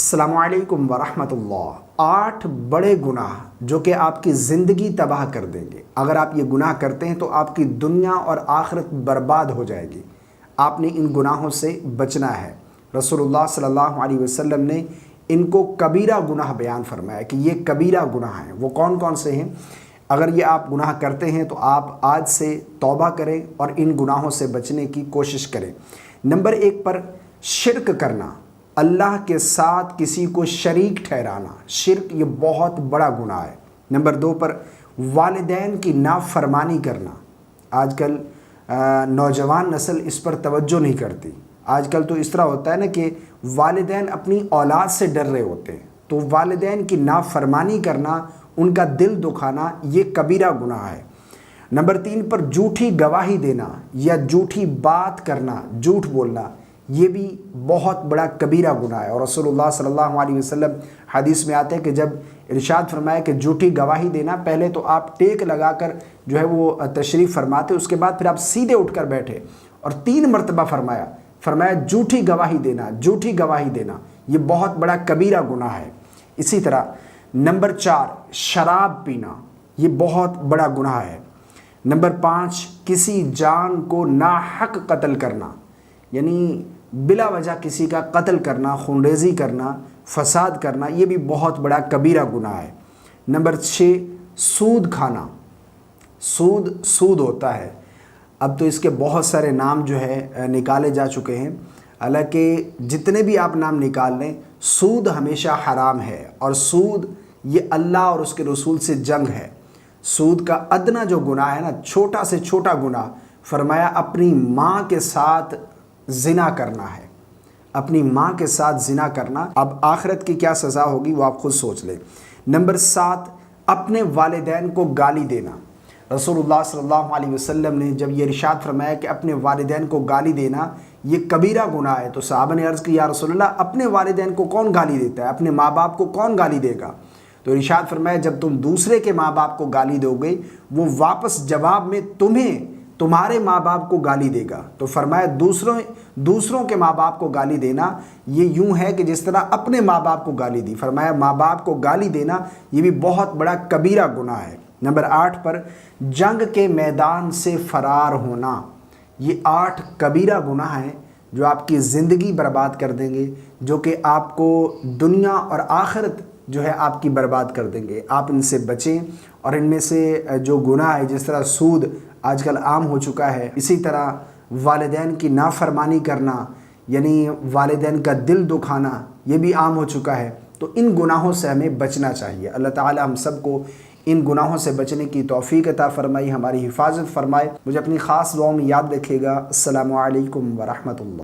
السلام علیکم ورحمۃ اللہ۔ 8 بڑے گناہ جو کہ آپ کی زندگی تباہ کر دیں گے۔ اگر آپ یہ گناہ کرتے ہیں تو آپ کی دنیا اور آخرت برباد ہو جائے گی۔ آپ نے ان گناہوں سے بچنا ہے۔ رسول اللہ صلی اللہ علیہ وسلم نے ان کو کبیرہ گناہ بیان فرمایا کہ یہ کبیرہ گناہ ہیں۔ وہ کون کون سے ہیں؟ اگر یہ آپ گناہ کرتے ہیں تو آپ آج سے توبہ کریں اور ان گناہوں سے بچنے کی کوشش کریں۔ نمبر 1 پر شرک کرنا، اللہ کے ساتھ کسی کو شریک ٹھہرانا۔ شرک یہ بہت بڑا گناہ ہے۔ نمبر 2 پر والدین کی نافرمانی کرنا۔ آج کل نوجوان نسل اس پر توجہ نہیں کرتی۔ آج کل تو اس طرح ہوتا ہے نا کہ والدین اپنی اولاد سے ڈر رہے ہوتے ہیں، تو والدین کی نافرمانی کرنا، ان کا دل دکھانا، یہ کبیرہ گناہ ہے۔ نمبر 3 پر جھوٹی گواہی دینا یا جھوٹی بات کرنا، جھوٹ بولنا، یہ بھی بہت بڑا کبیرہ گناہ ہے۔ اور رسول اللہ صلی اللہ علیہ وسلم حدیث میں آتے ہیں کہ جب ارشاد فرمایا کہ جھوٹی گواہی دینا، پہلے تو آپ ٹیک لگا کر جو ہے وہ تشریف فرماتے، اس کے بعد پھر آپ سیدھے اٹھ کر بیٹھے اور 3 مرتبہ فرمایا جھوٹی گواہی دینا، جھوٹی گواہی دینا، یہ بہت بڑا کبیرہ گناہ ہے۔ اسی طرح نمبر 4 شراب پینا، یہ بہت بڑا گناہ ہے۔ نمبر 5 کسی جان کو ناحق قتل کرنا، یعنی بلا وجہ کسی کا قتل کرنا، خونریزی کرنا، فساد کرنا، یہ بھی بہت بڑا کبیرہ گناہ ہے۔ نمبر 6 سود کھانا۔ سود ہوتا ہے، اب تو اس کے بہت سارے نام جو ہے نکالے جا چکے ہیں، حالانکہ جتنے بھی آپ نام نکال لیں، سود ہمیشہ حرام ہے، اور سود یہ اللہ اور اس کے رسول سے جنگ ہے۔ سود کا ادنا جو گناہ ہے نا، چھوٹا سے چھوٹا گناہ، فرمایا اپنی ماں کے ساتھ زنا کرنا ہے، اپنی ماں کے ساتھ زنا کرنا۔ اب آخرت کی کیا سزا ہوگی وہ آپ خود سوچ لیں۔ نمبر 7 اپنے والدین کو گالی دینا۔ رسول اللہ صلی اللہ علیہ وسلم نے جب یہ ارشاد فرمایا کہ اپنے والدین کو گالی دینا یہ کبیرہ گناہ ہے، تو صحابہ نے عرض کی یا رسول اللہ اپنے والدین کو کون گالی دیتا ہے؟ اپنے ماں باپ کو کون گالی دے گا؟ تو ارشاد فرمایا جب تم دوسرے کے ماں باپ کو گالی دو گے، وہ واپس جواب میں تمہارے ماں باپ کو گالی دے گا۔ تو فرمایا دوسروں کے ماں باپ کو گالی دینا یہ یوں ہے کہ جس طرح اپنے ماں باپ کو گالی دی۔ فرمایا ماں باپ کو گالی دینا یہ بھی بہت بڑا کبیرہ گناہ ہے۔ نمبر 8 پر جنگ کے میدان سے فرار ہونا، یہ 8 کبیرہ گناہ ہیں جو آپ کی زندگی برباد کر دیں گے، جو کہ آپ کو دنیا اور آخرت جو ہے آپ کی برباد کر دیں گے۔ آپ ان سے بچیں، اور ان میں سے جو گناہ ہے، جس طرح سود آج کل عام ہو چکا ہے، اسی طرح والدین کی نافرمانی کرنا، یعنی والدین کا دل دکھانا، یہ بھی عام ہو چکا ہے۔ تو ان گناہوں سے ہمیں بچنا چاہیے۔ اللہ تعالی ہم سب کو ان گناہوں سے بچنے کی توفیق عطا فرمائی، ہماری حفاظت فرمائے۔ مجھے اپنی خاص دعاؤں میں یاد رکھیے گا۔ السلام علیکم ورحمۃ اللہ۔